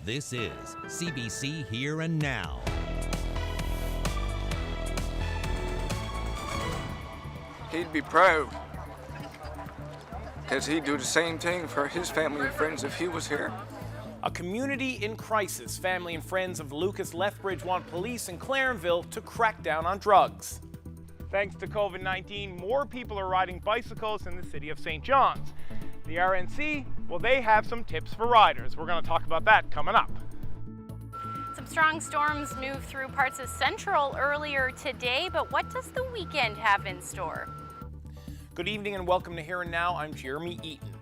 This is CBC Here and Now. He'd be proud, because he'd do the same thing for his family and friends if he was here. A community in crisis. Family and friends of Lucas Lethbridge want police in Clarenville to crack down on drugs. Thanks to COVID-19, more people are riding bicycles in the city of St. John's. The RNC, well, they have some tips for riders. We're going to talk about that coming up. Some strong storms moved through parts of Central earlier today, but what does the weekend have in store? Good evening and welcome to Here and Now. I'm Jeremy Eaton.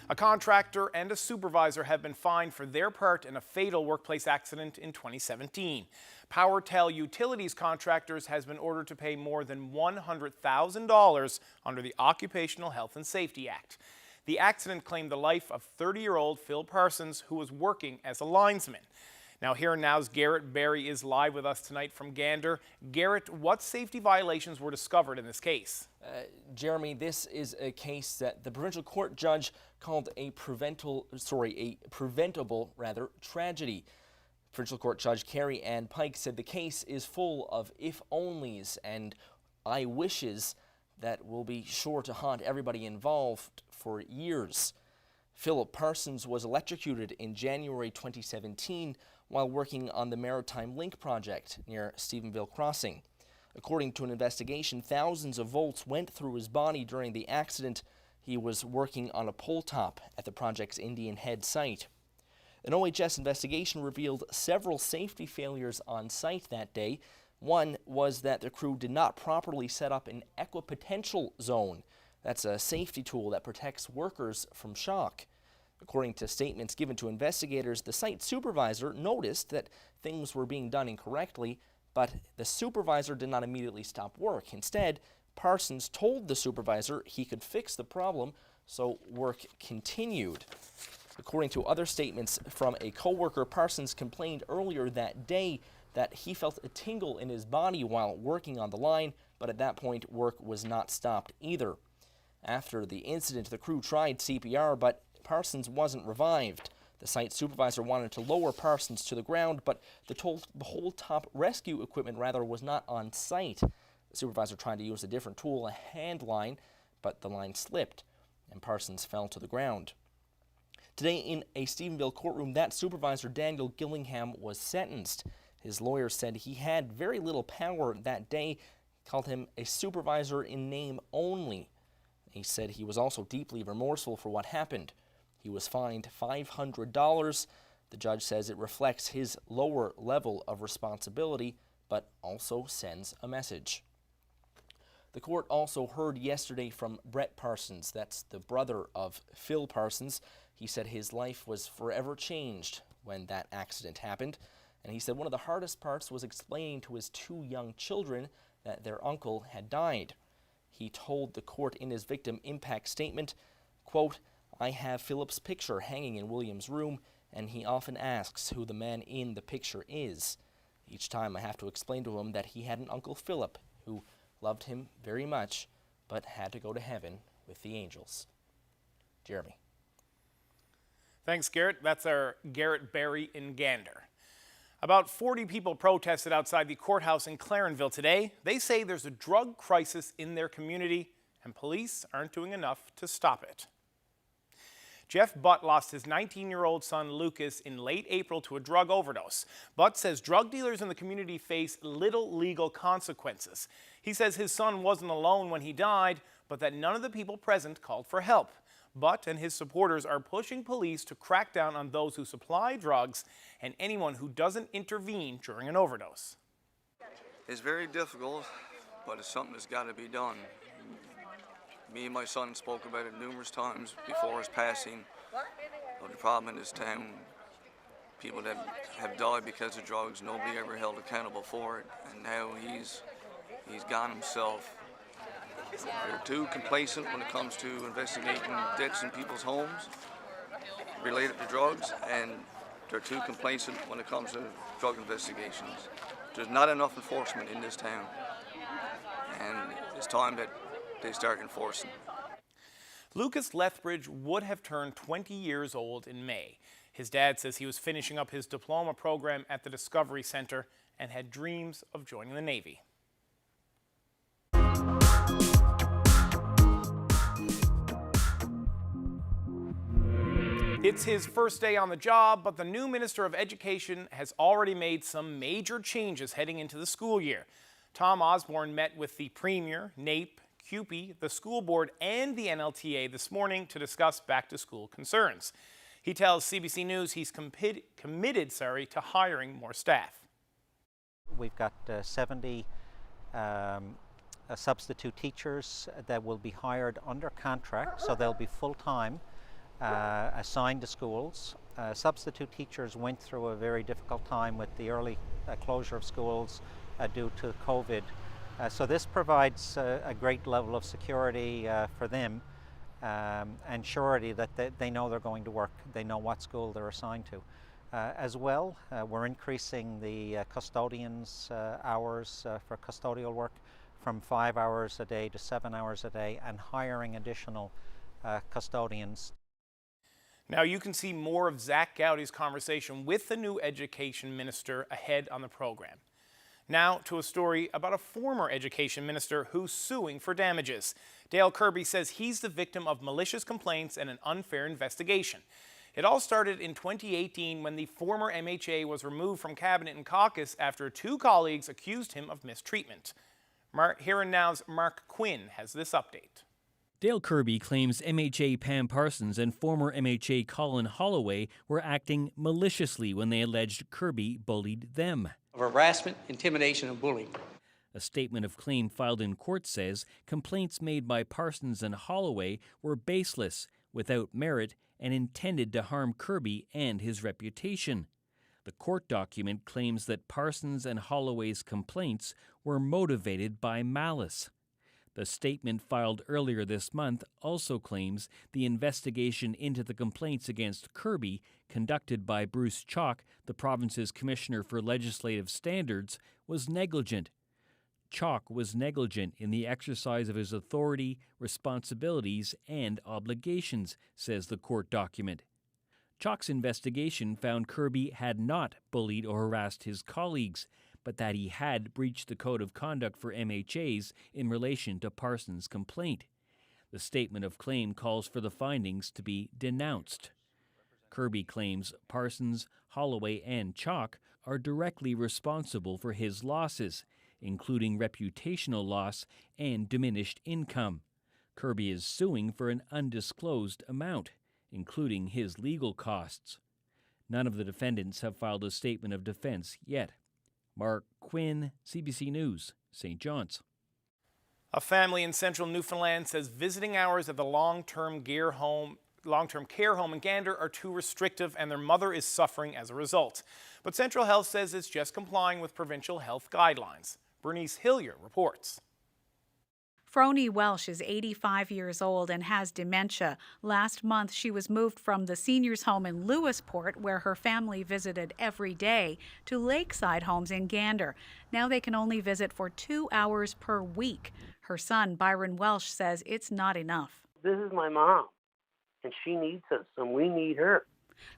A contractor and a supervisor have been fined for their part in a fatal workplace accident in 2017. PowerTel Utilities Contractors has been ordered to pay more than $100,000 under the Occupational Health and Safety Act. The accident claimed the life of 30-year-old Phil Parsons, who was working as a linesman. Now, Here and Now's Garrett Berry is live with us tonight from Gander. Garrett, what safety violations were discovered in this case? Jeremy, this is a case that the provincial court judge called a preventable tragedy. Provincial Court Judge Carrie Ann Pike said the case is full of if-onlys and I wishes that will be sure to haunt everybody involved for years. Philip Parsons was electrocuted in January 2017 while working on the Maritime Link project near Stephenville Crossing. According to an investigation, thousands of volts went through his body during the accident. He was working on a pole top at the project's Indian Head site. An OHS investigation revealed several safety failures on site that day. One was that the crew did not properly set up an equipotential zone. That's a safety tool that protects workers from shock. According to statements given to investigators, the site supervisor noticed that things were being done incorrectly, but the supervisor did not immediately stop work. Instead, Parsons told the supervisor he could fix the problem, so work continued. According to other statements from a co-worker, Parsons complained earlier that day that he felt a tingle in his body while working on the line, but at that point work was not stopped either. After the incident, the crew tried CPR, but Parsons wasn't revived. The site supervisor wanted to lower Parsons to the ground, but the whole top rescue equipment was not on site. The supervisor tried to use a different tool, a hand line, but the line slipped and Parsons fell to the ground. Today in a Stephenville courtroom, that supervisor, Daniel Gillingham, was sentenced. His lawyer said he had very little power that day, called him a supervisor in name only. He said he was also deeply remorseful for what happened. He was fined $500. The judge says it reflects his lower level of responsibility, but also sends a message. The court also heard yesterday from Brett Parsons, that's the brother of Phil Parsons. He said his life was forever changed when that accident happened, and he said one of the hardest parts was explaining to his two young children that their uncle had died. He told the court in his victim impact statement, quote, "I have Philip's picture hanging in William's room, and he often asks who the man in the picture is. Each time I have to explain to him that he had an Uncle Philip who loved him very much, but had to go to heaven with the angels." Jeremy. Thanks, Garrett. That's our Garrett Berry in Gander. About 40 people protested outside the courthouse in Clarenville today. They say there's a drug crisis in their community, and police aren't doing enough to stop it. Jeff Butt lost his 19-year-old son Lucas in late April to a drug overdose. Butt says drug dealers in the community face little legal consequences. He says his son wasn't alone when he died, but that none of the people present called for help. Butt and his supporters are pushing police to crack down on those who supply drugs and anyone who doesn't intervene during an overdose. It's very difficult, but it's something that's got to be done. Me and my son spoke about it numerous times before his passing of the problem in this town. People that have died because of drugs, nobody ever held accountable for it, and now he's gone himself. They're too complacent when it comes to investigating deaths in people's homes related to drugs, and they're too complacent when it comes to drug investigations. There's not enough enforcement in this town, and it's time that they start enforcing. Lucas Lethbridge would have turned 20 years old in May. His dad says he was finishing up his diploma program at the Discovery Center and had dreams of joining the Navy. It's his first day on the job, but the new Minister of Education has already made some major changes heading into the school year. Tom Osborne met with the Premier, NAPE, CUPE, the school board, and the NLTA this morning to discuss back-to-school concerns. He tells CBC News he's committed to hiring more staff. We've got 70 substitute teachers that will be hired under contract, so they'll be full-time, assigned to schools. Substitute teachers went through a very difficult time with the early closure of schools due to COVID. So this provides a great level of security for them and surety that they know they're going to work, they know what school they're assigned to. As well, we're increasing the custodians' hours for custodial work from 5 hours a day to 7 hours a day and hiring additional custodians. Now you can see more of Zach Gowdy's conversation with the new education minister ahead on the program. Now to a story about a former education minister who's suing for damages. Dale Kirby says he's the victim of malicious complaints and an unfair investigation. It all started in 2018 when the former MHA was removed from cabinet and caucus after 2 colleagues accused him of mistreatment. Here and Now's Mark Quinn has this update. Dale Kirby claims MHA Pam Parsons and former MHA Colin Holloway were acting maliciously when they alleged Kirby bullied them. Of harassment, intimidation, and bullying. A statement of claim filed in court says complaints made by Parsons and Holloway were baseless, without merit, and intended to harm Kirby and his reputation. The court document claims that Parsons and Holloway's complaints were motivated by malice. The statement filed earlier this month also claims the investigation into the complaints against Kirby, conducted by Bruce Chalk, the province's Commissioner for Legislative Standards, was negligent. Chalk was negligent in the exercise of his authority, responsibilities, and obligations, says the court document. Chalk's investigation found Kirby had not bullied or harassed his colleagues, but that he had breached the code of conduct for MHAs in relation to Parsons' complaint. The statement of claim calls for the findings to be denounced. Kirby claims Parsons, Holloway, and Chalk are directly responsible for his losses, including reputational loss and diminished income. Kirby is suing for an undisclosed amount, including his legal costs. None of the defendants have filed a statement of defense yet. Mark Quinn, CBC News, St. John's. A family in central Newfoundland says visiting hours at the long-term care home in Gander are too restrictive and their mother is suffering as a result. But Central Health says it's just complying with provincial health guidelines. Bernice Hillier reports. Froni Welsh is 85 years old and has dementia. Last month, she was moved from the seniors' home in Lewisport, where her family visited every day, to Lakeside Homes in Gander. Now they can only visit for 2 hours per week. Her son, Byron Welsh, says it's not enough. This is my mom, and she needs us, and we need her.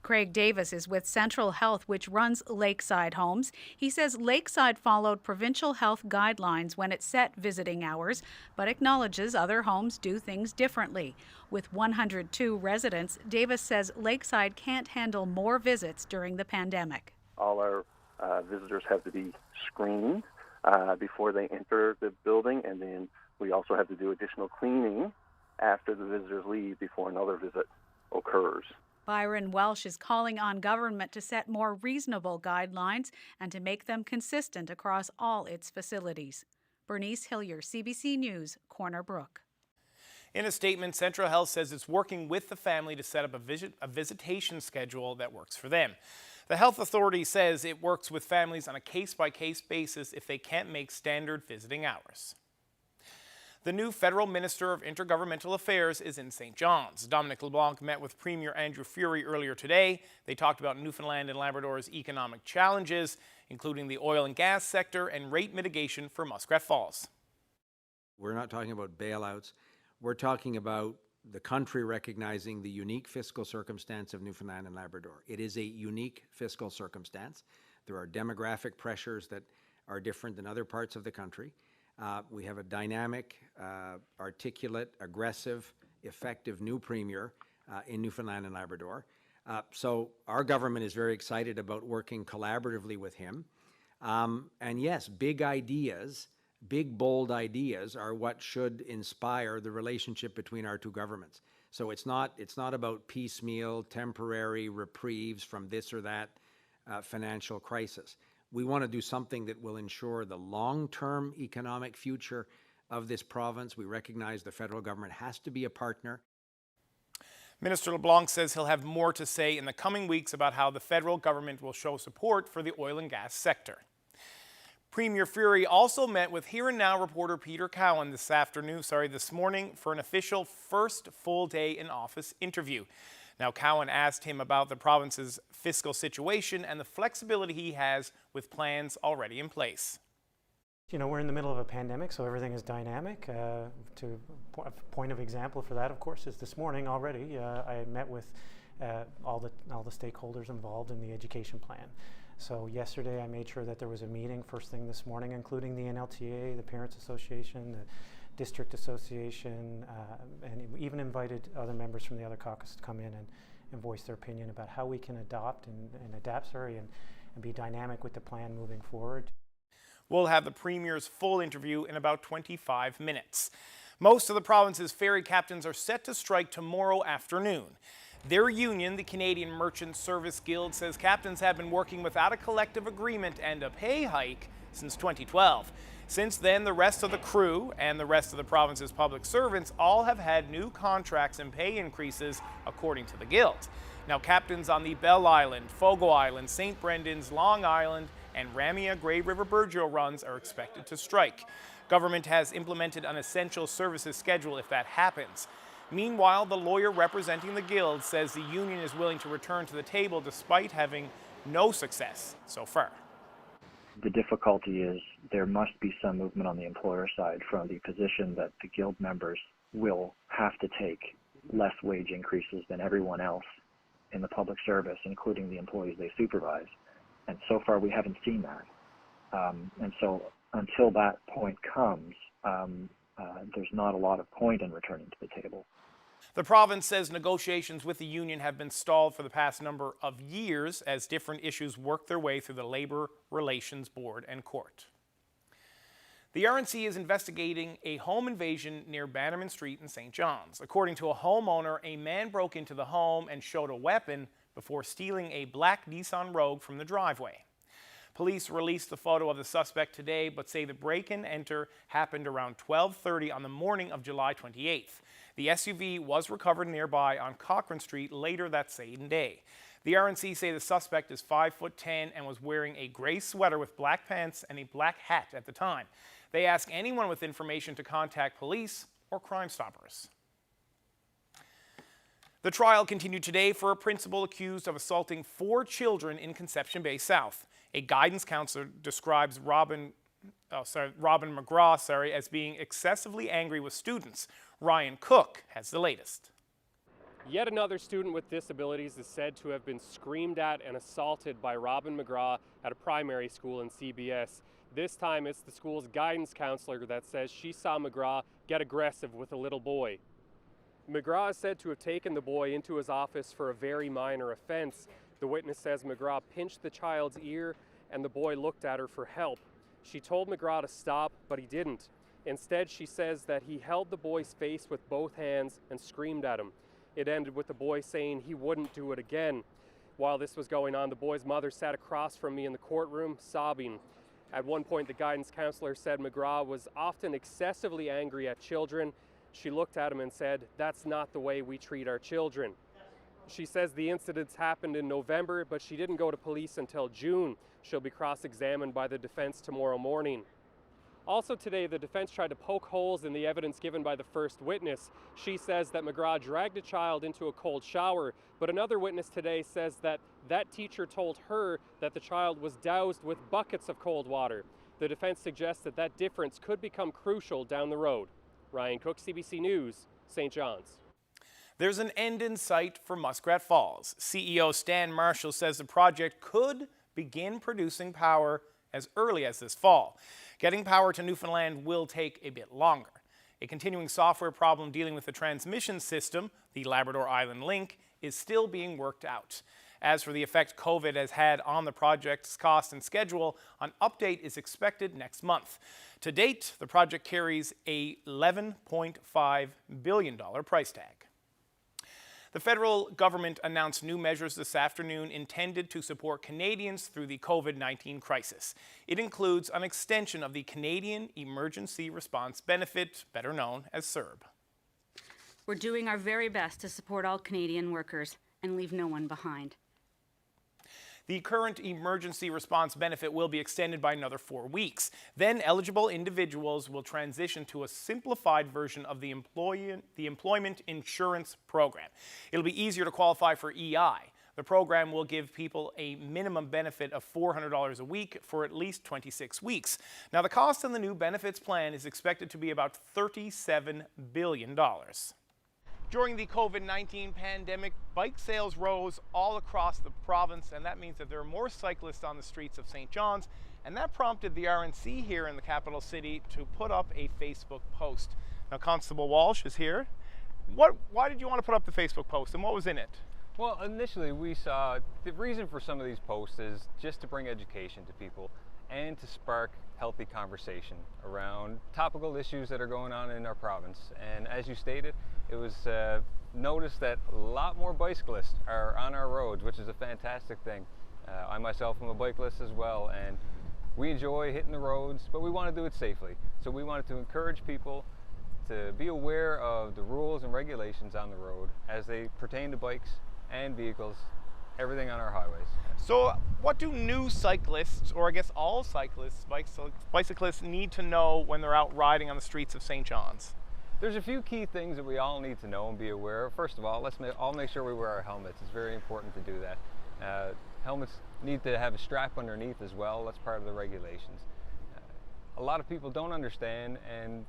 Craig Davis is with Central Health, which runs Lakeside Homes. He says Lakeside followed provincial health guidelines when it set visiting hours, but acknowledges other homes do things differently. With 102 residents, Davis says Lakeside can't handle more visits during the pandemic. All our visitors have to be screened before they enter the building, and then we also have to do additional cleaning after the visitors leave before another visit occurs. Byron Welsh is calling on government to set more reasonable guidelines and to make them consistent across all its facilities. Bernice Hillier, CBC News, Corner Brook. In a statement, Central Health says it's working with the family to set up a visitation schedule that works for them. The health authority says it works with families on a case-by-case basis if they can't make standard visiting hours. The new federal Minister of Intergovernmental Affairs is in St. John's. Dominic LeBlanc met with Premier Andrew Furey earlier today. They talked about Newfoundland and Labrador's economic challenges, including the oil and gas sector and rate mitigation for Muskrat Falls. We're not talking about bailouts. We're talking about the country recognizing the unique fiscal circumstance of Newfoundland and Labrador. It is a unique fiscal circumstance. There are demographic pressures that are different than other parts of the country. We have a dynamic, articulate, aggressive, effective new premier in Newfoundland and Labrador. So our government is very excited about working collaboratively with him. And yes, big ideas, big, bold ideas are what should inspire the relationship between our two governments. So it's not about piecemeal, temporary reprieves from this or that financial crisis. We want to do something that will ensure the long-term economic future of this province. We recognize the federal government has to be a partner. Minister LeBlanc says he'll have more to say in the coming weeks about how the federal government will show support for the oil and gas sector. Premier Furey also met with Here and Now reporter Peter Cowan this morning for an official first full day in office interview. Now, Cowan asked him about the province's fiscal situation and the flexibility he has with plans already in place. You know, we're in the middle of a pandemic, so everything is dynamic. A point of example for that, of course, is this morning already. I met with all the stakeholders involved in the education plan. So yesterday I made sure that there was a meeting first thing this morning, including the NLTA, the Parents Association, the District Association, and we even invited other members from the other caucus to come in and voice their opinion about how we can adapt and be dynamic with the plan moving forward. We'll have the Premier's full interview in about 25 minutes. Most of the province's ferry captains are set to strike tomorrow afternoon. Their union, the Canadian Merchant Service Guild, says captains have been working without a collective agreement and a pay hike since 2012. Since then, the rest of the crew and the rest of the province's public servants all have had new contracts and pay increases, according to the Guild. Now, captains on the Bell Island, Fogo Island, St. Brendan's, Long Island, and Ramia Grey River Burgeo runs are expected to strike. Government has implemented an essential services schedule if that happens. Meanwhile, the lawyer representing the Guild says the union is willing to return to the table despite having no success so far. The difficulty is there must be some movement on the employer side from the position that the Guild members will have to take less wage increases than everyone else in the public service, including the employees they supervise. And so far we haven't seen that. And so until that point comes, there's not a lot of point in returning to the table. The province says negotiations with the union have been stalled for the past number of years as different issues work their way through the Labour Relations Board and court. The RNC is investigating a home invasion near Bannerman Street in St. John's. According to a homeowner, a man broke into the home and showed a weapon before stealing a black Nissan Rogue from the driveway. Police released the photo of the suspect today, but say the break-and-enter happened around 12:30 on the morning of July 28th. The SUV was recovered nearby on Cochrane Street later that same day. The RNC say the suspect is 5'10" and was wearing a gray sweater with black pants and a black hat at the time. They ask anyone with information to contact police or Crime Stoppers. The trial continued today for a principal accused of assaulting 4 children in Conception Bay South. A guidance counselor describes Robin McGraw as being excessively angry with students. Ryan Cook has the latest. Yet another student with disabilities is said to have been screamed at and assaulted by Robin McGraw at a primary school in CBS. This time it's the school's guidance counselor that says she saw McGraw get aggressive with a little boy. McGraw is said to have taken the boy into his office for a very minor offense. The witness says McGraw pinched the child's ear and the boy looked at her for help. She told McGraw to stop, but he didn't. Instead, she says that he held the boy's face with both hands and screamed at him. It ended with the boy saying he wouldn't do it again. While this was going on, the boy's mother sat across from me in the courtroom, sobbing. At one point, the guidance counselor said McGraw was often excessively angry at children. She looked at him and said, "That's not the way we treat our children." She says the incidents happened in November, but she didn't go to police until June. She'll be cross-examined by the defense tomorrow morning. Also today, the defense tried to poke holes in the evidence given by the first witness. She says that McGraw dragged a child into a cold shower, but another witness today says that that teacher told her that the child was doused with buckets of cold water. The defense suggests that that difference could become crucial down the road. Ryan Cook, CBC News, St. John's. There's an end in sight for Muskrat Falls. CEO Stan Marshall says the project could begin producing power as early as this fall. Getting power to Newfoundland will take a bit longer. A continuing software problem dealing with the transmission system, the Labrador Island Link, is still being worked out. As for the effect COVID has had on the project's cost and schedule, an update is expected next month. To date, the project carries a $11.5 billion price tag. The federal government announced new measures this afternoon intended to support Canadians through the COVID-19 crisis. It includes an extension of the Canadian Emergency Response Benefit, better known as CERB. We're doing our very best to support all Canadian workers and leave no one behind. The current emergency response benefit will be extended by another 4 weeks. Then eligible individuals will transition to a simplified version of the Employment Insurance Program. It'll be easier to qualify for EI. The program will give people a minimum benefit of $400 a week for at least 26 weeks. Now, the cost of the new benefits plan is expected to be about $37 billion. During the COVID-19 pandemic, bike sales rose all across the province, and that means that there are more cyclists on the streets of St. John's, and that prompted the RNC here in the capital city to put up a Facebook post. Now, Constable Walsh is here. Why did you want to put up the Facebook post, and what was in it? Well, initially we saw the reason for some of these posts is just to bring education to people and to spark healthy conversation around topical issues that are going on in our province. And as you stated, it was noticed that a lot more bicyclists are on our roads, which is a fantastic thing. I myself am a bicyclist as well, and we enjoy hitting the roads, but we want to do it safely. So we wanted to encourage people to be aware of the rules and regulations on the road as they pertain to bikes and vehicles, everything on our highways. So what do new cyclists, or I guess all cyclists, bicyclists need to know when they're out riding on the streets of St. John's? There's a few key things that we all need to know and be aware of. First of all, let's all make sure we wear our helmets. It's very important to do that. Helmets need to have a strap underneath as well. That's part of the regulations. A lot of people don't understand, and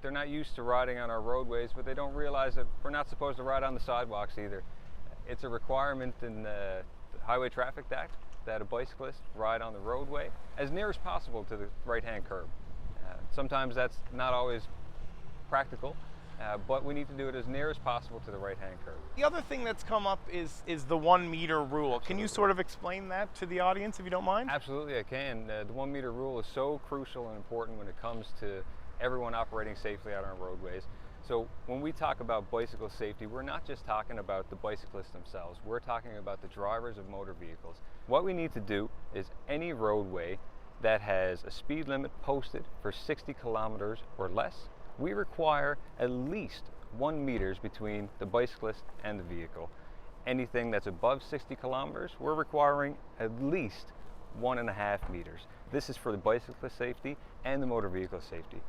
they're not used to riding on our roadways, but they don't realize that we're not supposed to ride on the sidewalks either. It's a requirement in the Highway Traffic Act that a bicyclist ride on the roadway as near as possible to the right-hand curb. Sometimes that's not always practical, but we need to do it as near as possible to the right-hand curb. The other thing that's come up is the 1 meter rule. Absolutely. Can you sort of explain that to the audience if you don't mind? Absolutely, I can. The 1 meter rule is so crucial and important when it comes to everyone operating safely on our roadways. So when we talk about bicycle safety, we're not just talking about the bicyclists themselves, we're talking about the drivers of motor vehicles. What we need to do is any roadway that has a speed limit posted for 60 kilometers or less, we require at least 1 meter between the bicyclist and the vehicle. Anything that's above 60 kilometers, we're requiring at least 1.5 meters. This is for the bicyclist safety and the motor vehicle safety.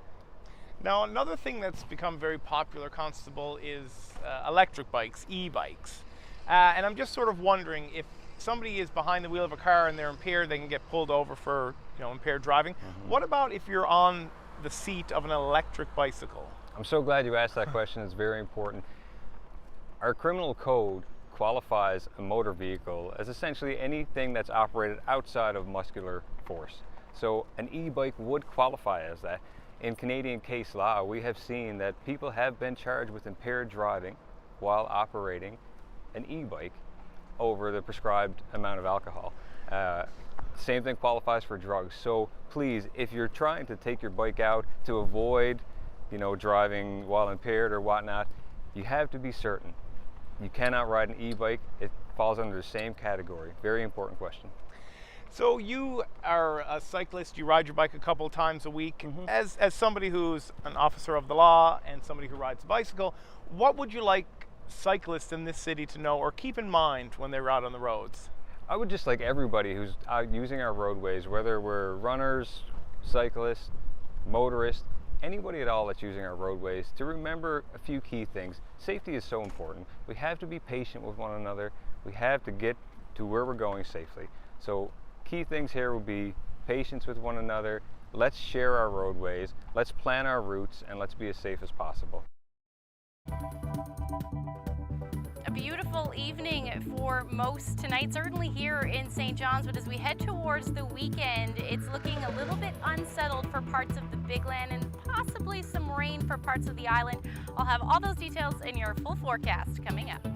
Now, another thing that's become very popular, Constable, is electric bikes, e-bikes. And I'm just sort of wondering, if somebody is behind the wheel of a car and they're impaired, they can get pulled over for impaired driving. What about if you're on the seat of an electric bicycle? I'm so glad you asked that question. It's very important. Our criminal code qualifies a motor vehicle as essentially anything that's operated outside of muscular force. So an e-bike would qualify as that. In Canadian case law, we have seen that people have been charged with impaired driving while operating an e-bike over the prescribed amount of alcohol. Same thing qualifies for drugs. So please, if you're trying to take your bike out to avoid, driving while impaired or whatnot, you have to be certain. You cannot ride an e-bike. It falls under the same category. Very important question. So you are a cyclist, you ride your bike a couple of times a week. As somebody who's an officer of the law and somebody who rides a bicycle, what would you like cyclists in this city to know or keep in mind when they're out on the roads? I would just like everybody who's out using our roadways, whether we're runners, cyclists, motorists, anybody at all that's using our roadways, to remember a few key things. Safety is so important. We have to be patient with one another. We have to get to where we're going safely. So key things here will be patience with one another. Let's share our roadways, let's plan our routes, and let's be as safe as possible. beautiful evening for most tonight, certainly here in St. John's, but as we head towards the weekend, it's looking a little bit unsettled for parts of the Big Land and possibly some rain for parts of the island. I'll have all those details in your full forecast coming up.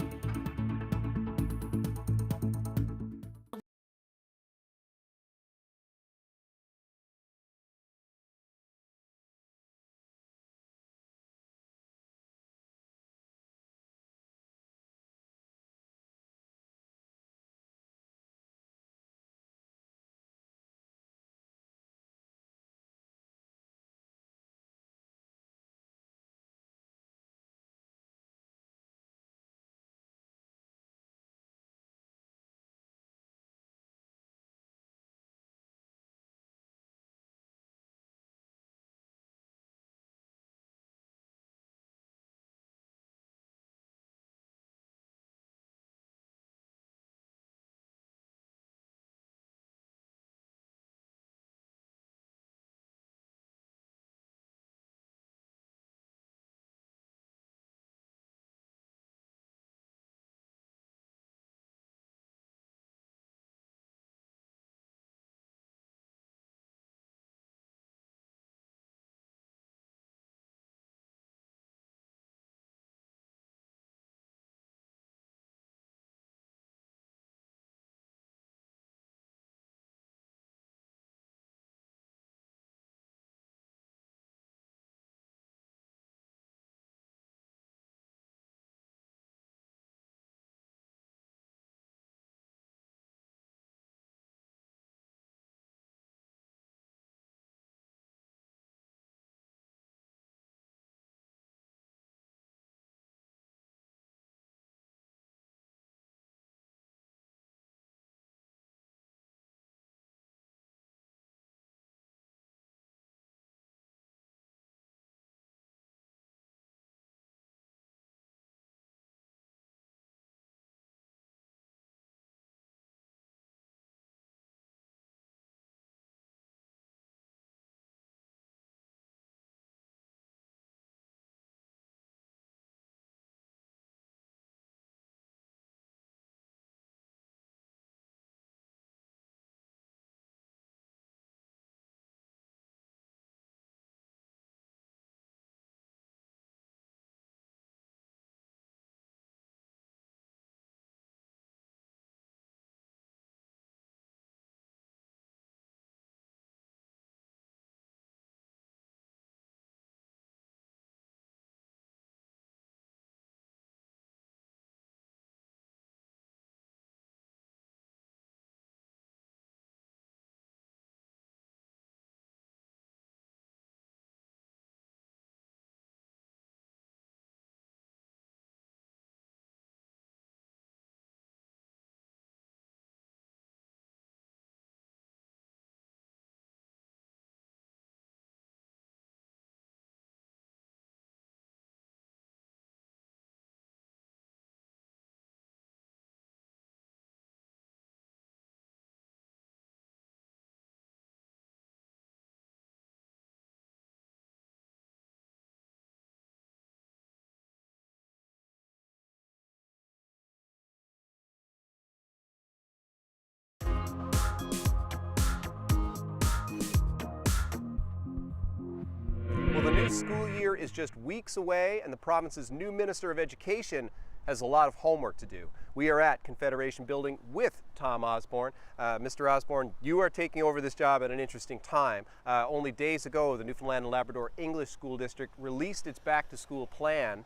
Well, the new school year is just weeks away, and the province's new Minister of Education has a lot of homework to do. We are at Confederation Building with Tom Osborne. Mr. Osborne, you are taking over this job at an interesting time. Only days ago, the Newfoundland and Labrador English School District released its back-to-school plan.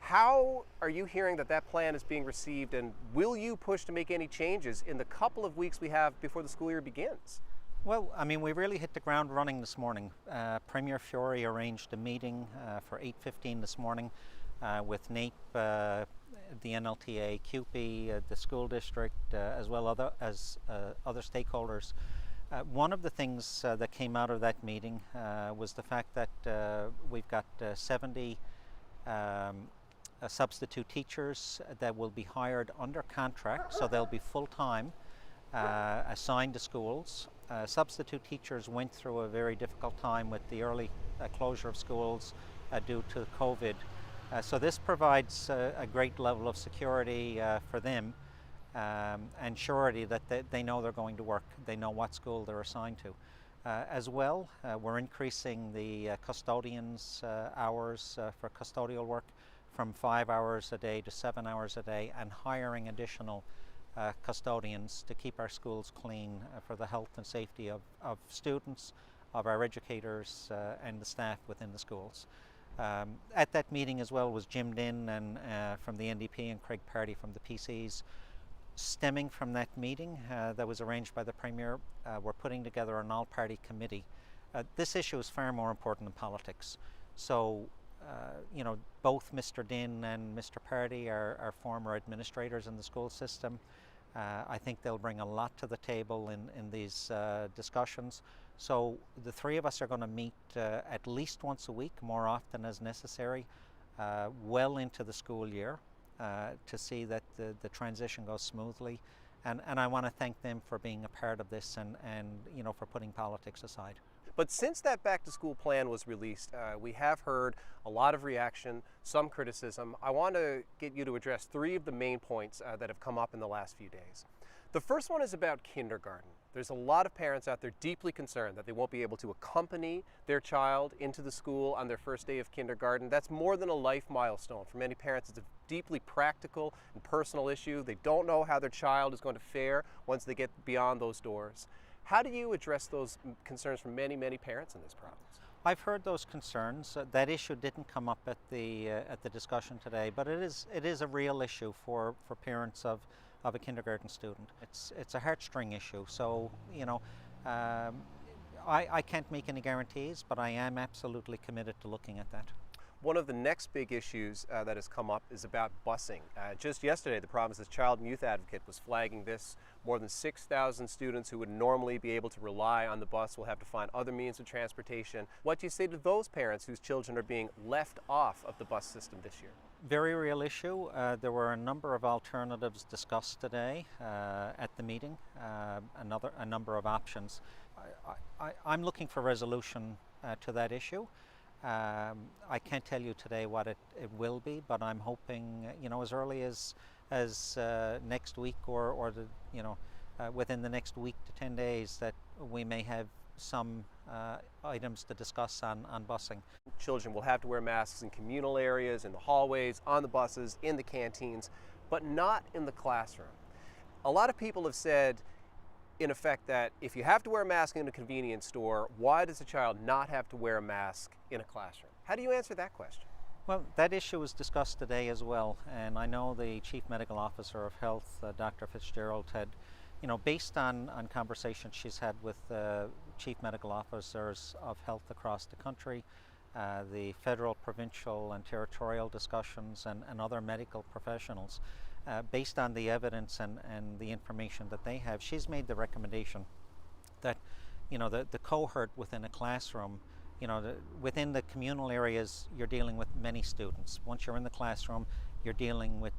How are you hearing that that plan is being received, and will you push to make any changes in the couple of weeks we have before the school year begins? Well, I mean, we really hit the ground running this morning. Premier Fiore arranged a meeting for 8:15 this morning with NAPE, the NLTA, CUPE, the school district, as well as other stakeholders. One of the things that came out of that meeting was the fact that we've got 70 substitute teachers that will be hired under contract, so they'll be full-time, assigned to schools. Substitute teachers went through a very difficult time with the early closure of schools due to COVID. So this provides a great level of security for them and surety that they know they're going to work. They know what school they're assigned to. As well, we're increasing the custodians' hours for custodial work from 5 hours a day to 7 hours a day, and hiring additional custodians to keep our schools clean for the health and safety of students, of our educators and the staff within the schools. At that meeting as well was Jim Dinn and from the NDP and Craig Party from the PCs. Stemming from that meeting that was arranged by the Premier, we're putting together an all-party committee. This issue is far more important than politics. So, you know, both Mr. Dinn and Mr. Party are former administrators in the school system. I think they'll bring a lot to the table in these discussions. So the three of us are going to meet at least once a week, more often as necessary, well into the school year to see that the transition goes smoothly. And I want to thank them for being a part of this and you know, for putting politics aside. But since that back-to-school plan was released, we have heard a lot of reaction, some criticism. I want to get you to address three of the main points that have come up in the last few days. The first one is about kindergarten. There's a lot of parents out there deeply concerned that they won't be able to accompany their child into the school on their first day of kindergarten. That's more than a life milestone. For many parents, it's a deeply practical and personal issue. They don't know how their child is going to fare once they get beyond those doors. How do you address those concerns from many, many parents in this province? I've heard those concerns. That issue didn't come up at the discussion today, but it is a real issue for parents of a kindergarten student. It's a heartstring issue. So, you know, I can't make any guarantees, but I am absolutely committed to looking at that. One of the next big issues that has come up is about busing. Just yesterday, the province's Child and Youth Advocate was flagging this. More than 6,000 students who would normally be able to rely on the bus will have to find other means of transportation. What do you say to those parents whose children are being left off of the bus system this year? Very real issue. There were a number of alternatives discussed today at the meeting, a number of options. I'm looking for resolution to that issue. I can't tell you today what it will be, but I'm hoping, you know, as early as next week or the, you know, within the next week to 10 days that we may have some items to discuss on busing. Children will have to wear masks in communal areas, in the hallways, on the buses, in the canteens, but not in the classroom. A lot of people have said, in effect, that if you have to wear a mask in a convenience store, why does a child not have to wear a mask in a classroom? How do you answer that question? Well, that issue was discussed today as well, and I know the Chief Medical Officer of Health, Dr. Fitzgerald, had, you know, based on conversations she's had with Chief Medical Officers of Health across the country, the federal, provincial and territorial discussions and other medical professionals, based on the evidence and the information that they have, she's made the recommendation that, you know, the cohort within a classroom, you know, within the communal areas, you're dealing with many students. Once you're in the classroom, you're dealing with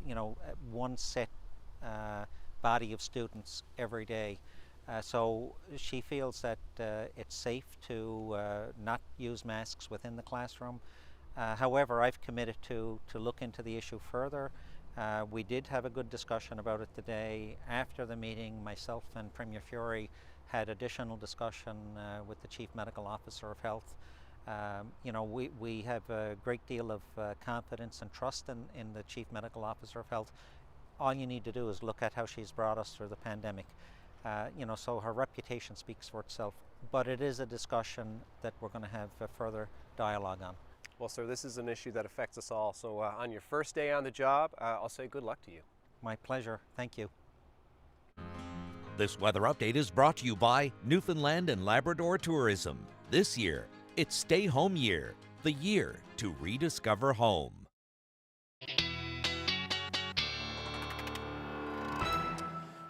you know, one set body of students every day. So she feels that it's safe to not use masks within the classroom. However, I've committed to look into the issue further. We did have a good discussion about it today. After the meeting, myself and Premier Fury had additional discussion with the Chief Medical Officer of Health. You know, we have a great deal of confidence and trust in the Chief Medical Officer of Health. All you need to do is look at how she's brought us through the pandemic. You know, so her reputation speaks for itself. But it is a discussion that we're going to have further dialogue on. Well, sir, this is an issue that affects us all. So on your first day on the job, I'll say good luck to you. My pleasure. Thank you. This weather update is brought to you by Newfoundland and Labrador Tourism. This year, it's Stay Home Year, the year to rediscover home.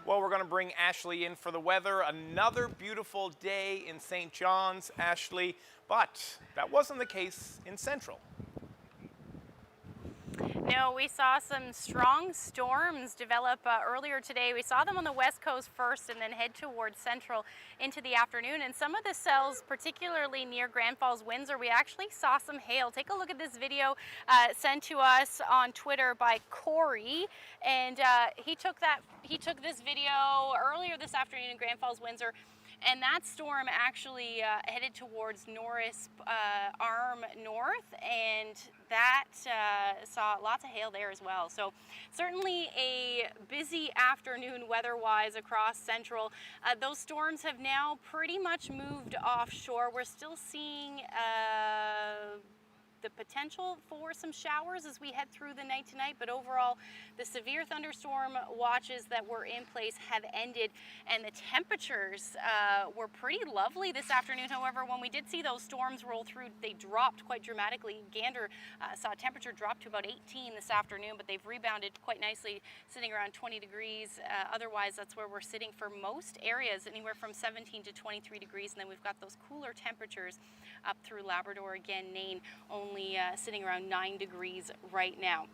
Well, we're going to bring Ashley in for the weather. Another beautiful day in St. John's, Ashley, but that wasn't the case in Central. No, we saw some strong storms develop earlier today. We saw them on the west coast first and then head towards central into the afternoon. And some of the cells, particularly near Grand Falls, Windsor, we actually saw some hail. Take a look at this video sent to us on Twitter by Corey. And he took this video earlier this afternoon in Grand Falls, Windsor. And that storm actually headed towards Norris Arm North, and that saw lots of hail there as well. So certainly a busy afternoon weather-wise across central. Those storms have now pretty much moved offshore. We're still seeing the potential for some showers as we head through the night tonight, but overall the severe thunderstorm watches that were in place have ended, and the temperatures were pretty lovely this afternoon. However, when we did see those storms roll through, they dropped quite dramatically. Gander saw temperature drop to about 18 this afternoon, but they've rebounded quite nicely, sitting around 20 degrees. Otherwise, that's where we're sitting for most areas, anywhere from 17 to 23 degrees, and then we've got those cooler temperatures up through Labrador, again, Nain, only sitting around 9 degrees right now.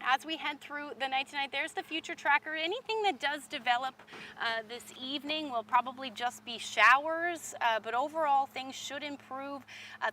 As we head through the night tonight, there's the future tracker. Anything that does develop this evening will probably just be showers, but overall things should improve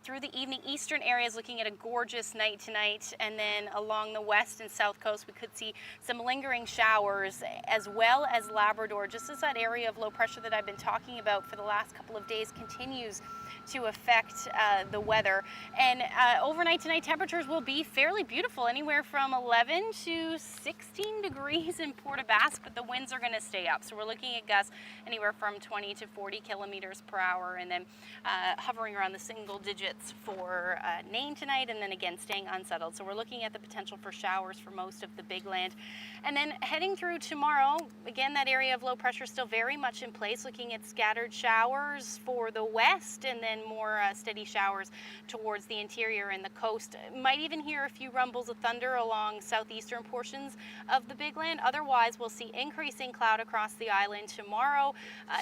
through the evening. Eastern areas looking at a gorgeous night tonight, and then along the west and south coast we could see some lingering showers, as well as Labrador, just as that area of low pressure that I've been talking about for the last couple of days continues to affect the weather. And overnight tonight, temperatures will be fairly beautiful, anywhere from 11 to 16 degrees in Port aux Basques, but the winds are going to stay up. So we're looking at gusts anywhere from 20 to 40 kilometers per hour, and then hovering around the single digits for Nain tonight, and then again staying unsettled. So we're looking at the potential for showers for most of the big land. And then heading through tomorrow, again, that area of low pressure still very much in place, looking at scattered showers for the west, and then more steady showers towards the interior and the coast. Might even hear a few rumbles of thunder along southeastern portions of the big land. Otherwise, we'll see increasing cloud across the island tomorrow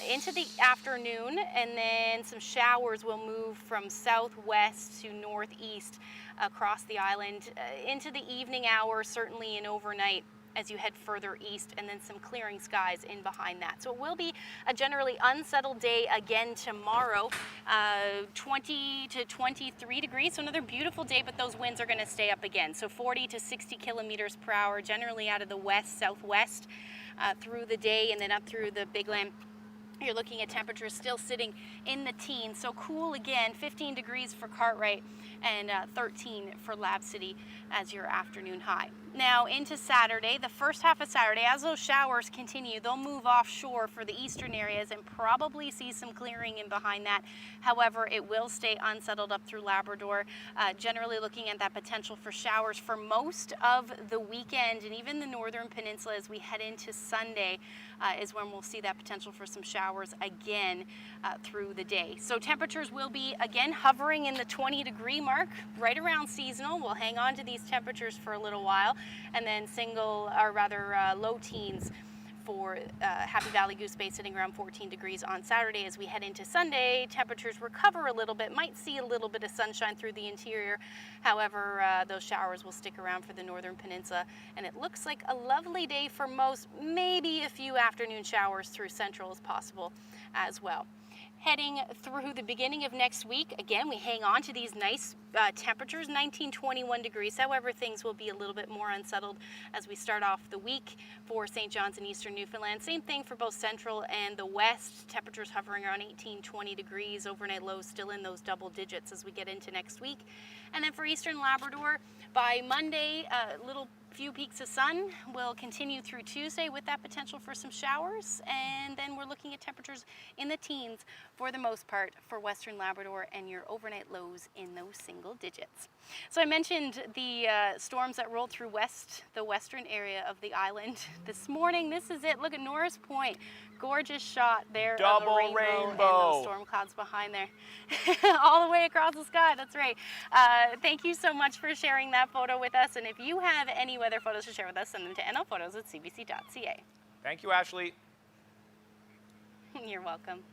into the afternoon, and then some showers will move from southwest to northeast across the island into the evening hours, certainly and overnight as you head further east, and then some clearing skies in behind that. So it will be a generally unsettled day again tomorrow, 20 to 23 degrees, so another beautiful day, but those winds are going to stay up again. So 40 to 60 kilometers per hour, generally out of the west, southwest through the day, and then up through the big land. You're looking at temperatures still sitting in the teens, so cool again, 15 degrees for Cartwright and 13 for Lab City as your afternoon high. Now into Saturday, the first half of Saturday, as those showers continue, they'll move offshore for the eastern areas and probably see some clearing in behind that. However, it will stay unsettled up through Labrador, generally looking at that potential for showers for most of the weekend, and even the northern peninsula as we head into Sunday is when we'll see that potential for some showers again through the day. So temperatures will be again hovering in the 20-degree mark, right around seasonal. We'll hang on to these temperatures for a little while, and then low teens for Happy Valley Goose Bay, sitting around 14 degrees on Saturday. As we head into Sunday, temperatures recover a little bit, might see a little bit of sunshine through the interior. However, those showers will stick around for the northern peninsula, and it looks like a lovely day for most. Maybe a few afternoon showers through central is possible as well. Heading through the beginning of next week, again, we hang on to these nice temperatures, 19, 21 degrees. However, things will be a little bit more unsettled as we start off the week for St. John's and eastern Newfoundland. Same thing for both central and the west. Temperatures hovering around 18, 20 degrees. Overnight lows still in those double digits as we get into next week. And then for eastern Labrador, by Monday, little few peaks of sun will continue through Tuesday with that potential for some showers, and then we're looking at temperatures in the teens for the most part for western Labrador, and your overnight lows in those single digits. So I mentioned the storms that rolled through the western area of the island this morning. This is it. Look at Norris Point. Gorgeous shot there of a rainbow and those storm clouds behind there. All the way across the sky, that's right. Thank you so much for sharing that photo with us, and if you have any weather photos to share with us, send them to nlphotos@cbc.ca. Thank you, Ashley. You're welcome.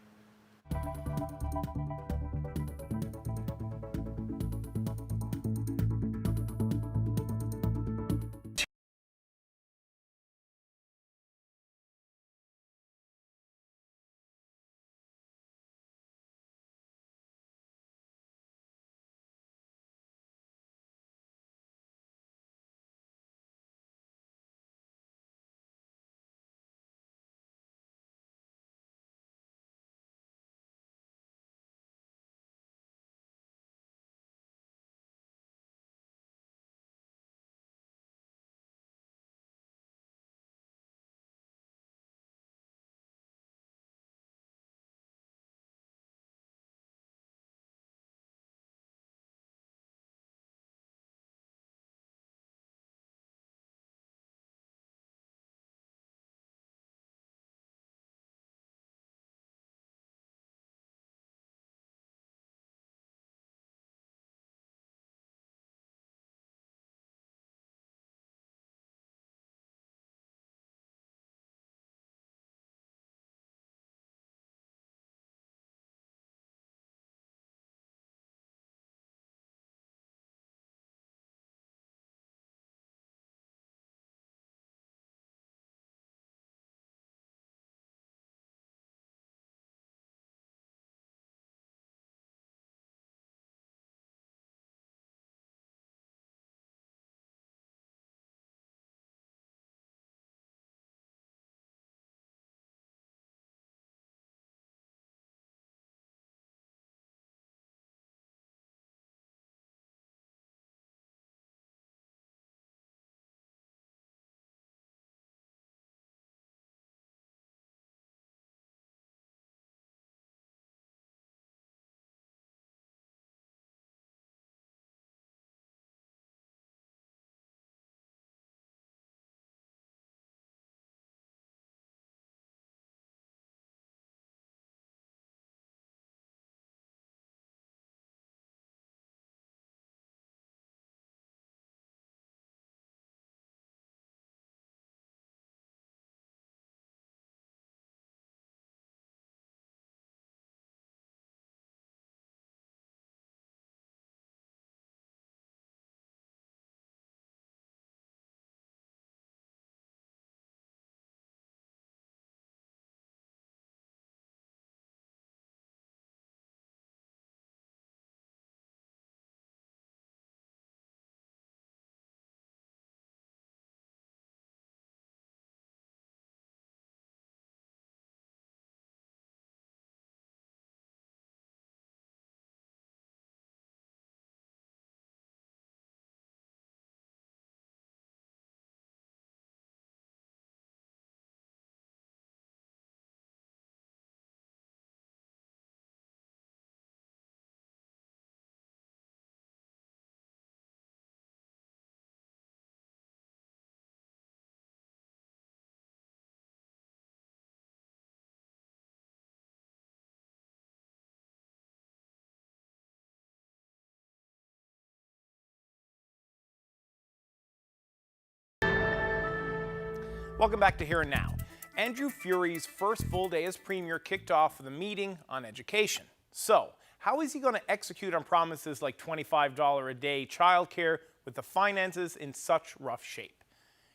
Welcome back to Here and Now. Andrew Furey's first full day as Premier kicked off with a meeting on education. So, how is he going to execute on promises like $25 a day childcare with the finances in such rough shape?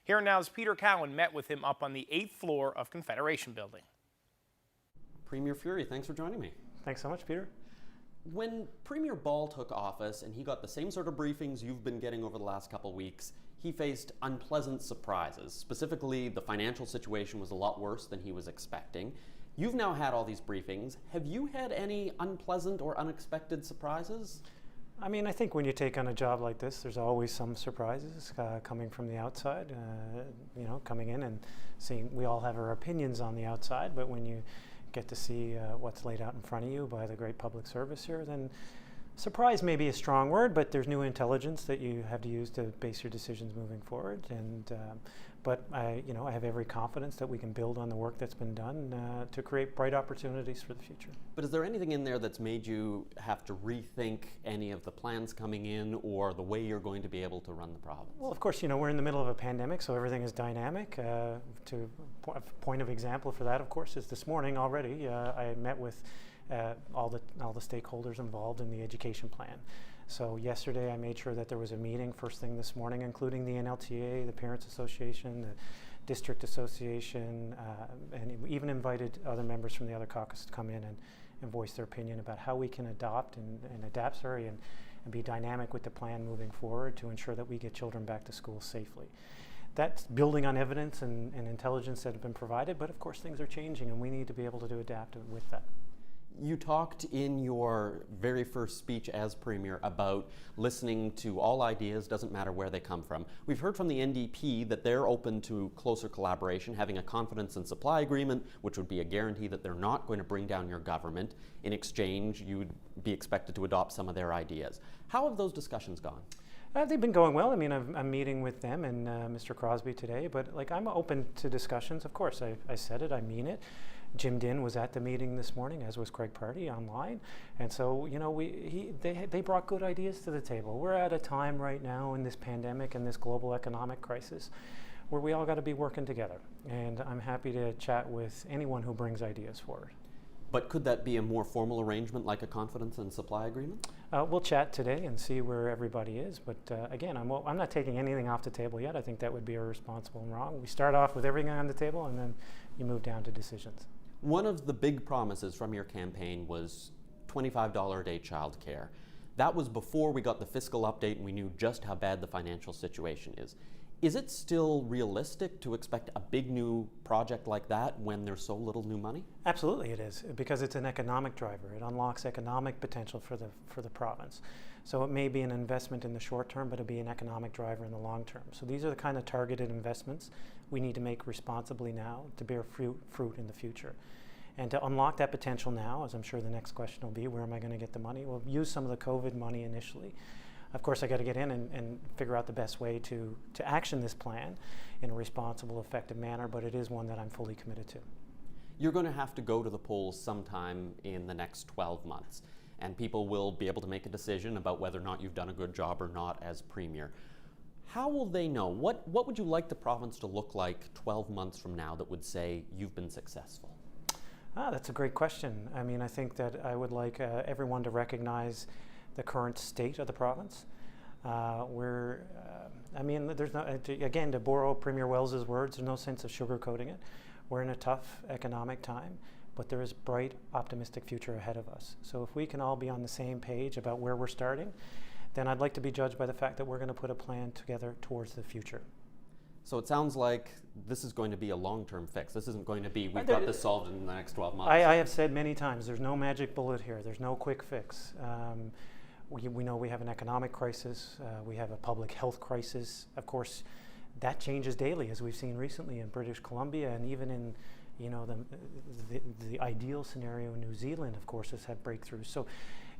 Here and Now's Peter Cowan met with him up on the 8th floor of Confederation Building. Premier Furey, thanks for joining me. Thanks so much, Peter. When Premier Ball took office and he got the same sort of briefings you've been getting over the last couple of weeks, he faced unpleasant surprises. Specifically, the financial situation was a lot worse than he was expecting. You've now had all these briefings. Have you had any unpleasant or unexpected surprises? I mean, I think when you take on a job like this, there's always some surprises coming from the outside, coming in and seeing. We all have our opinions on the outside, but when you get to see what's laid out in front of you by the great public service here, then surprise may be a strong word, but there's new intelligence that you have to use to base your decisions moving forward. But I have every confidence that we can build on the work that's been done to create bright opportunities for the future. But is there anything in there that's made you have to rethink any of the plans coming in or the way you're going to be able to run the province? Well, of course, we're in the middle of a pandemic, so everything is dynamic. A point of example for that, of course, is this morning already. I met with all the stakeholders involved in the education plan. So yesterday I made sure that there was a meeting first thing this morning, including the NLTA, the Parents Association, the District Association, and we even invited other members from the other caucus to come in and voice their opinion about how we can adapt and be dynamic with the plan moving forward to ensure that we get children back to school safely. That's building on evidence and intelligence that have been provided, but of course things are changing and we need to be able to adapt with that. You talked in your very first speech as Premier about listening to all ideas, doesn't matter where they come from. We've heard from the NDP that they're open to closer collaboration, having a confidence and supply agreement, which would be a guarantee that they're not going to bring down your government. In exchange, you would be expected to adopt some of their ideas. How have those discussions gone? They've been going well. I mean, I'm meeting with them and Mr. Crosby today, but I'm open to discussions. Of course, I said it, I mean it. Jim Dinn was at the meeting this morning, as was Craig Party online, and so they brought good ideas to the table. We're at a time right now in this pandemic and this global economic crisis where we all got to be working together, and I'm happy to chat with anyone who brings ideas forward. But could that be a more formal arrangement like a confidence and supply agreement? We'll chat today and see where everybody is, but again, I'm not taking anything off the table yet. I think that would be irresponsible and wrong. We start off with everything on the table and then you move down to decisions. One of the big promises from your campaign was $25 a day childcare. That was before we got the fiscal update and we knew just how bad the financial situation is. Is it still realistic to expect a big new project like that when there's so little new money? Absolutely it is, because it's an economic driver. It unlocks economic potential for the province. So it may be an investment in the short term, but it'll be an economic driver in the long term. So these are the kind of targeted investments we need to make responsibly now to bear fruit in the future. And to unlock that potential now, as I'm sure the next question will be, where am I going to get the money? We'll use some of the COVID money initially. Of course, I got to get in and figure out the best way to action this plan in a responsible, effective manner, but it is one that I'm fully committed to. You're going to have to go to the polls sometime in the next 12 months, and people will be able to make a decision about whether or not you've done a good job or not as Premier. How will they know? What would you like the province to look like 12 months from now that would say you've been successful? That's a great question. I mean, I think that I would like everyone to recognize the current state of the province. There's no, again, to borrow Premier Wells's words, there's no sense of sugarcoating it. We're in a tough economic time, but there is bright, optimistic future ahead of us. So if we can all be on the same page about where we're starting, then I'd like to be judged by the fact that we're going to put a plan together towards the future. So it sounds like this is going to be a long-term fix. This isn't going to be, we've got this solved in the next 12 months. I have said many times, there's no magic bullet here. There's no quick fix. We know we have an economic crisis. We have a public health crisis. Of course, that changes daily, as we've seen recently in British Columbia, and even in the ideal scenario in New Zealand, of course, has had breakthroughs. So,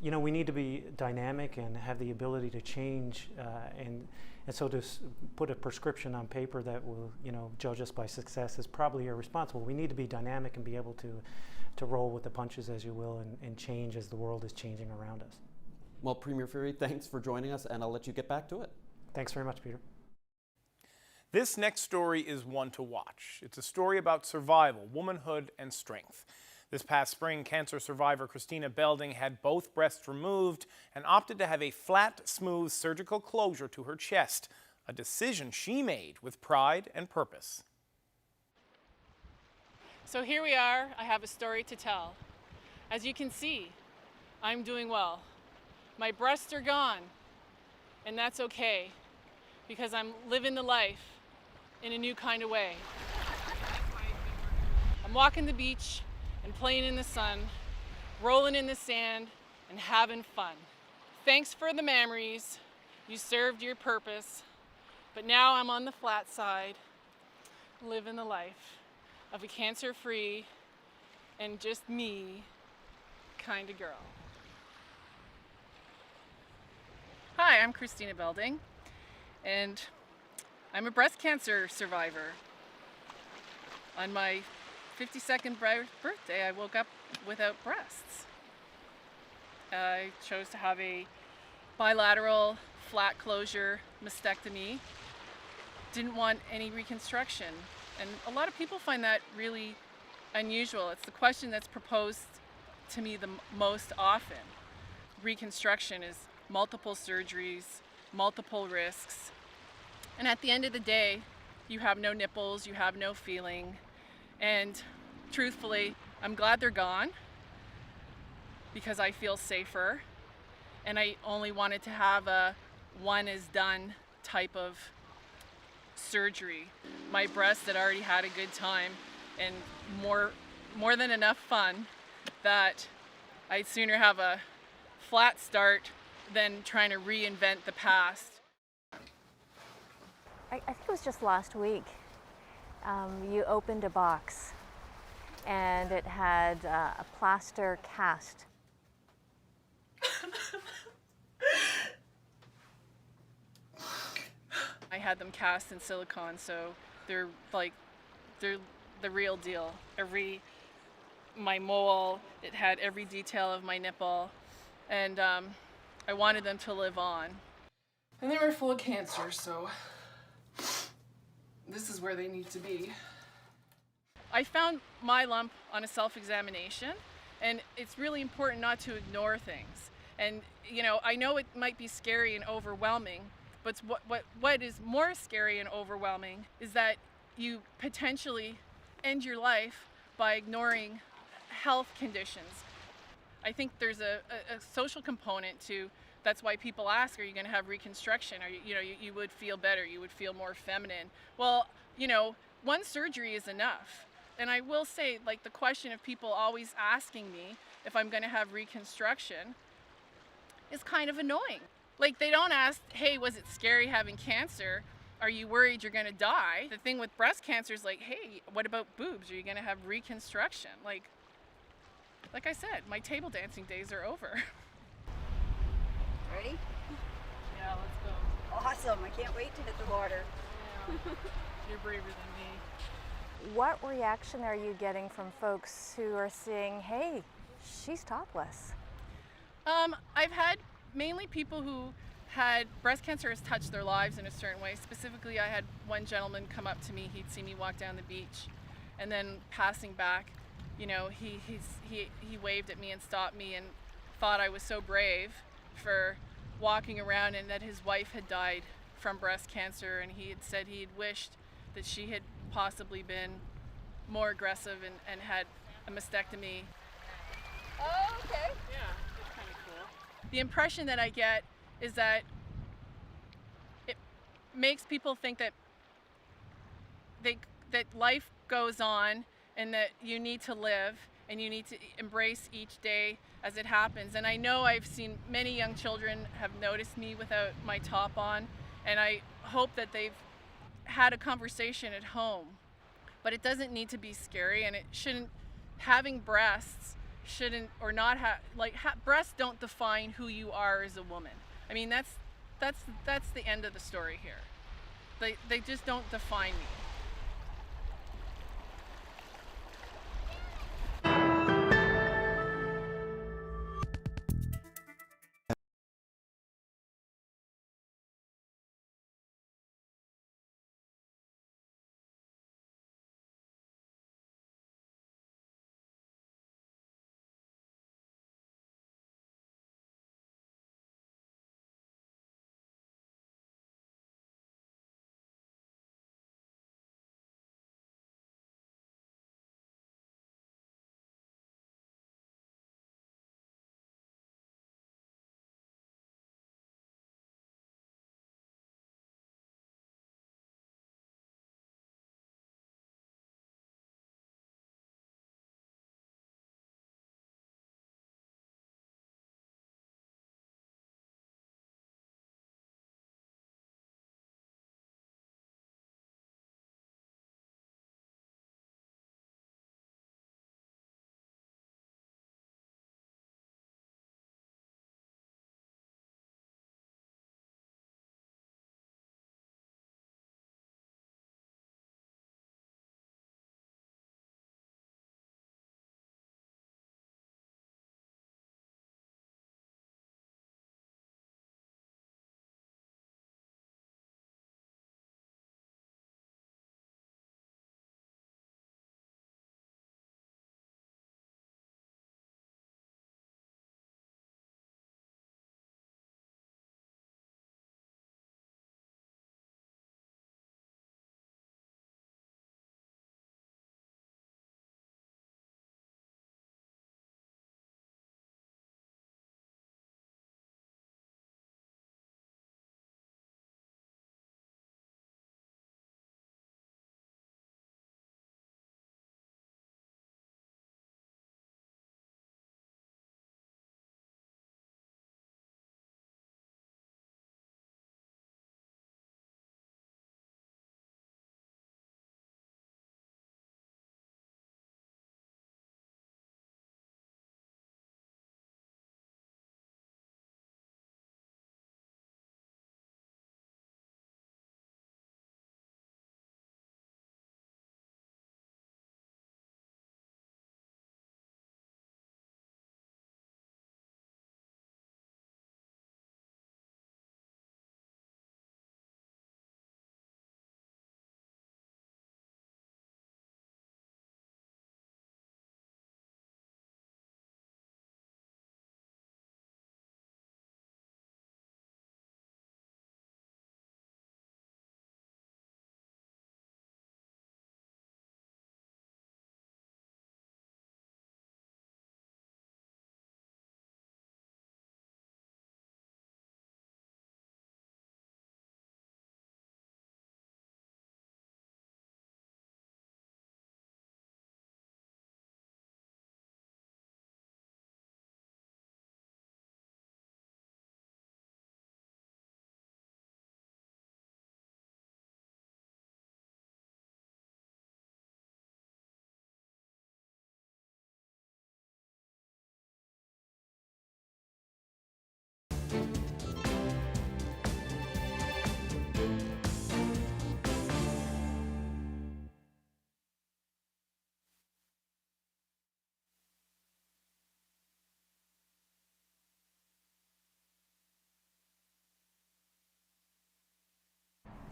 we need to be dynamic and have the ability to change, and so to put a prescription on paper that will, judge us by success is probably irresponsible. We need to be dynamic and be able to roll with the punches, as you will, and change as the world is changing around us. Well, Premier Furey, thanks for joining us, and I'll let you get back to it. Thanks very much, Peter. This next story is one to watch. It's a story about survival, womanhood, and strength. This past spring, cancer survivor Christina Belding had both breasts removed and opted to have a flat, smooth surgical closure to her chest, a decision she made with pride and purpose. So here we are. I have a story to tell. As you can see, I'm doing well. My breasts are gone, and that's okay, because I'm living the life in a new kind of way. I'm walking the beach and playing in the sun, rolling in the sand, and having fun. Thanks for the memories. You served your purpose, but now I'm on the flat side, living the life of a cancer-free and just me kind of girl. Hi, I'm Christina Belding, and I'm a breast cancer survivor. On my 52nd birthday, I woke up without breasts. I chose to have a bilateral flat closure mastectomy. Didn't want any reconstruction. And a lot of people find that really unusual. It's the question that's proposed to me the most often. Reconstruction is multiple surgeries, multiple risks. And at the end of the day, you have no nipples, you have no feeling. And truthfully, I'm glad they're gone because I feel safer. And I only wanted to have a one is done type of surgery. My breasts had already had a good time and more than enough fun that I'd sooner have a flat start than trying to reinvent the past. I think it was just last week. You opened a box and it had a plaster cast. I had them cast in silicone, so they're the real deal. My mole, it had every detail of my nipple, and I wanted them to live on. And they were full of cancer, so this is where they need to be. I found my lump on a self-examination, and it's really important not to ignore things. And you know, I know it might be scary and overwhelming, but what is more scary and overwhelming is that you potentially end your life by ignoring health conditions. I think there's a social component to, that's why people ask, are you going to have reconstruction? Or you would feel better, you would feel more feminine. Well, you know, one surgery is enough. And I will say, like, the question of people always asking me if I'm going to have reconstruction is kind of annoying. Like, they don't ask, hey, was it scary having cancer? Are you worried you're going to die? The thing with breast cancer is like, hey, what about boobs? Are you going to have reconstruction? Like I said, my table dancing days are over. Ready? Yeah, let's go. Awesome. I can't wait to hit the water. Yeah. You're braver than me. What reaction are you getting from folks who are saying, hey, she's topless? I've had mainly people who had breast cancer has touched their lives in a certain way. Specifically, I had one gentleman come up to me. He'd see me walk down the beach, and then passing back, you know, he waved at me and stopped me and thought I was so brave for walking around, and that his wife had died from breast cancer, and he had said he had wished that she had possibly been more aggressive and had a mastectomy. Oh, okay. Yeah, it's kind of cool. The impression that I get is that it makes people think that that life goes on and that you need to live and you need to embrace each day as it happens. And I know I've seen many young children have noticed me without my top on, and I hope that they've had a conversation at home. But it doesn't need to be scary, and it shouldn't, having breasts shouldn't, or not have, breasts don't define who you are as a woman. I mean, that's the end of the story here. They just don't define me.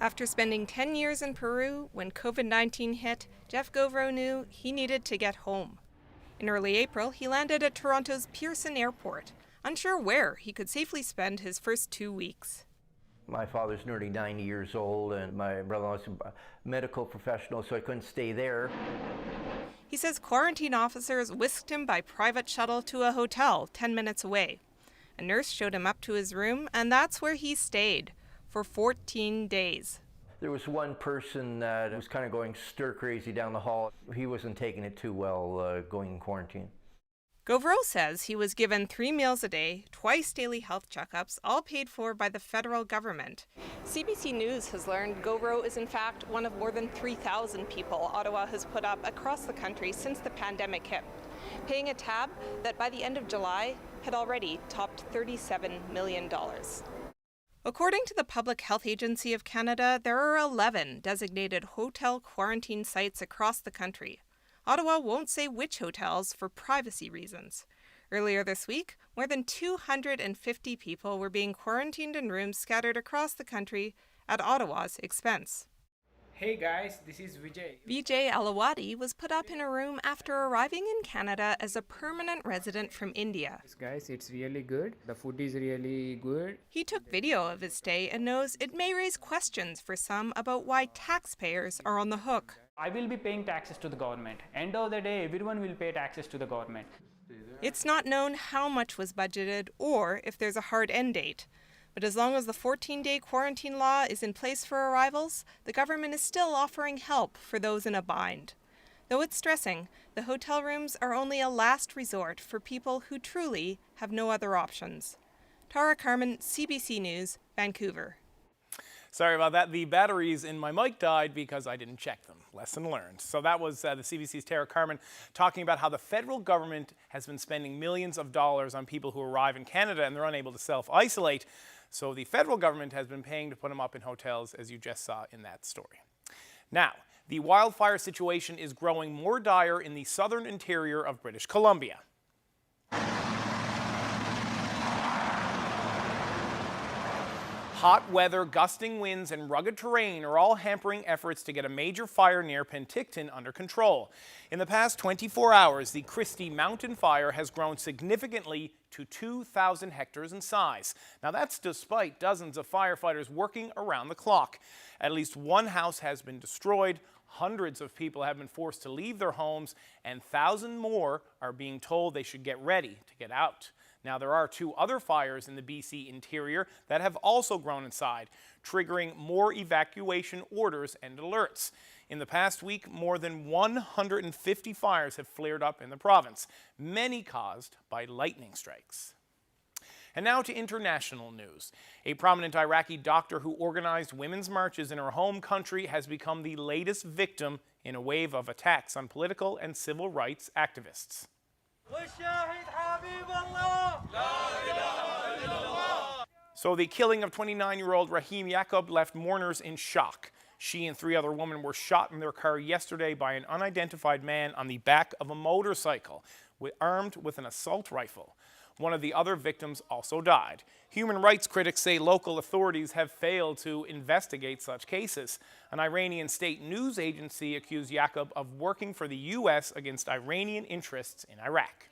After spending 10 years in Peru, when COVID-19 hit, Jeff Govro knew he needed to get home. In early April, he landed at Toronto's Pearson Airport, unsure where he could safely spend his first 2 weeks. My father's nearly 90 years old, and my brother-in-law's a medical professional, so I couldn't stay there. He says quarantine officers whisked him by private shuttle to a hotel 10 minutes away. A nurse showed him up to his room, and that's where he stayed for 14 days. There was one person that was kind of going stir-crazy down the hall. He wasn't taking it too well, going in quarantine. Govro says he was given 3 meals a day, twice daily health checkups, all paid for by the federal government. CBC News has learned Govro is in fact one of more than 3,000 people Ottawa has put up across the country since the pandemic hit, paying a tab that by the end of July had already topped $37 million. According to the Public Health Agency of Canada, there are 11 designated hotel quarantine sites across the country. Ottawa won't say which hotels for privacy reasons. Earlier this week, more than 250 people were being quarantined in rooms scattered across the country at Ottawa's expense. Hey guys, this is Vijay. Vijay Alawadi was put up in a room after arriving in Canada as a permanent resident from India. Guys, it's really good. The food is really good. He took video of his stay and knows it may raise questions for some about why taxpayers are on the hook. I will be paying taxes to the government. End of the day, everyone will pay taxes to the government. It's not known how much was budgeted or if there's a hard end date. But as long as the 14-day quarantine law is in place for arrivals, the government is still offering help for those in a bind. Though it's stressing, the hotel rooms are only a last resort for people who truly have no other options. Tara Carmen, CBC News, Vancouver. Sorry about that. The batteries in my mic died because I didn't check them. Lesson learned. So that was the CBC's Tara Carmen talking about how the federal government has been spending millions of dollars on people who arrive in Canada and they're unable to self-isolate. So the federal government has been paying to put them up in hotels, as you just saw in that story. Now, the wildfire situation is growing more dire in the southern interior of British Columbia. Hot weather, gusting winds, and rugged terrain are all hampering efforts to get a major fire near Penticton under control. In the past 24 hours, the Christie Mountain Fire has grown significantly to 2,000 hectares in size. Now that's despite dozens of firefighters working around the clock. At least one house has been destroyed, hundreds of people have been forced to leave their homes, and thousands more are being told they should get ready to get out. Now, there are 2 other fires in the BC interior that have also grown inside, triggering more evacuation orders and alerts. In the past week, more than 150 fires have flared up in the province, many caused by lightning strikes. And now to international news. A prominent Iraqi doctor who organized women's marches in her home country has become the latest victim in a wave of attacks on political and civil rights activists. So the killing of 29-year-old Rahim Yaqub left mourners in shock. She and 3 other women were shot in their car yesterday by an unidentified man on the back of a motorcycle, armed with an assault rifle. One of the other victims also died. Human rights critics say local authorities have failed to investigate such cases. An Iranian state news agency accused Yaqub of working for the U.S. against Iranian interests in Iraq.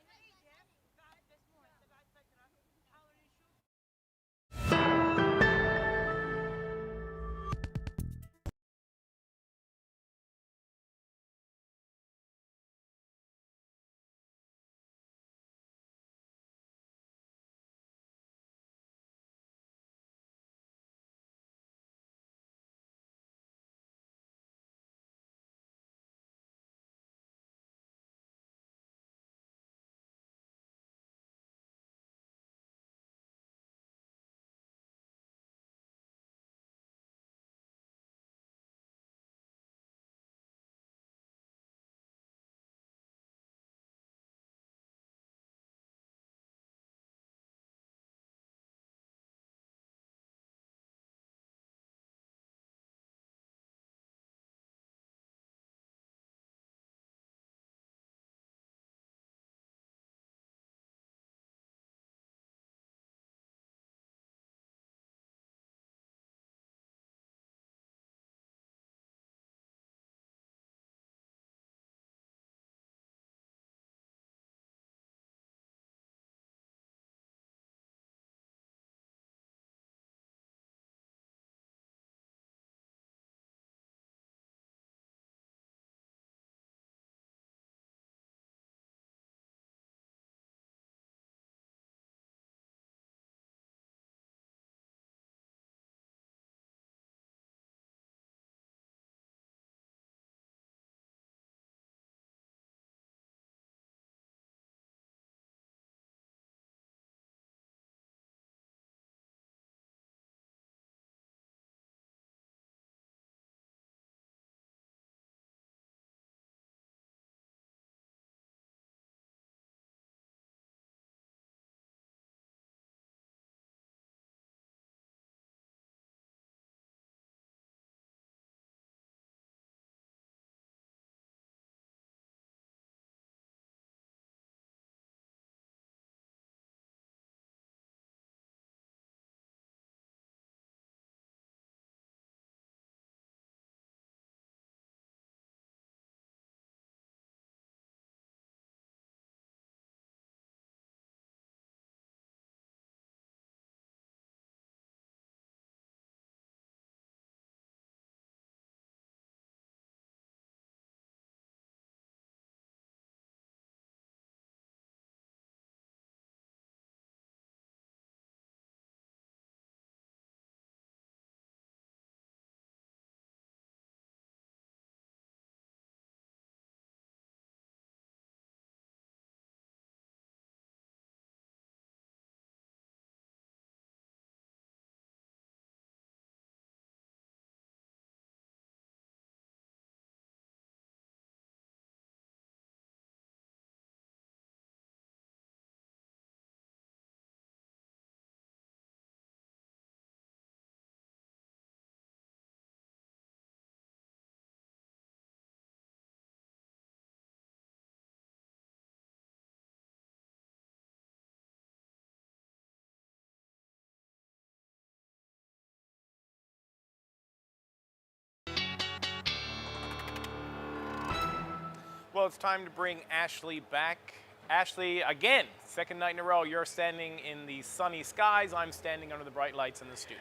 well, it's time to bring Ashley back. Ashley, again, second night in a row, you're standing in the sunny skies. I'm standing under the bright lights in the studio.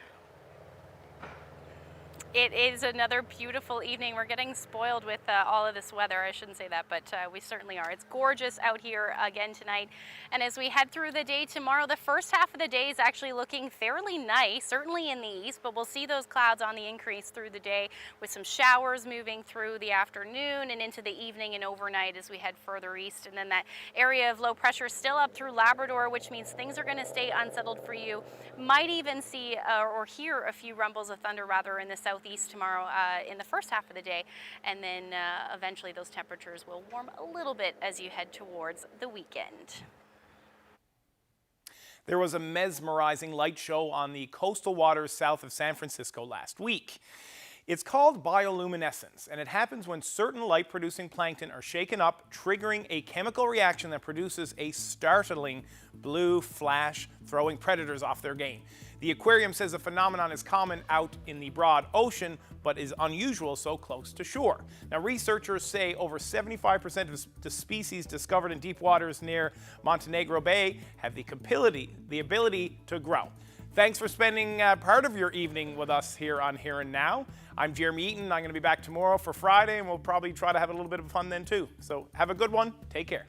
It is another beautiful evening. We're getting spoiled with all of this weather. I shouldn't say that, but we certainly are. It's gorgeous out here again tonight. And as we head through the day tomorrow, the first half of the day is actually looking fairly nice, certainly in the east, but we'll see those clouds on the increase through the day with some showers moving through the afternoon and into the evening and overnight as we head further east. And then that area of low pressure still up through Labrador, which means things are going to stay unsettled for you. Might even see or hear a few rumbles of thunder rather in the southeast tomorrow in the first half of the day, and then eventually those temperatures will warm a little bit as you head towards the weekend. There was a mesmerizing light show on the coastal waters south of San Francisco last week. It's called bioluminescence, and it happens when certain light-producing plankton are shaken up, triggering a chemical reaction that produces a startling blue flash, throwing predators off their game. The aquarium says the phenomenon is common out in the broad ocean, but is unusual so close to shore. Now, researchers say over 75% of the species discovered in deep waters near Montenegro Bay have the ability to grow. Thanks for spending part of your evening with us here on Here and Now. I'm Jeremy Eaton. I'm going to be back tomorrow for Friday, and we'll probably try to have a little bit of fun then too. So have a good one. Take care.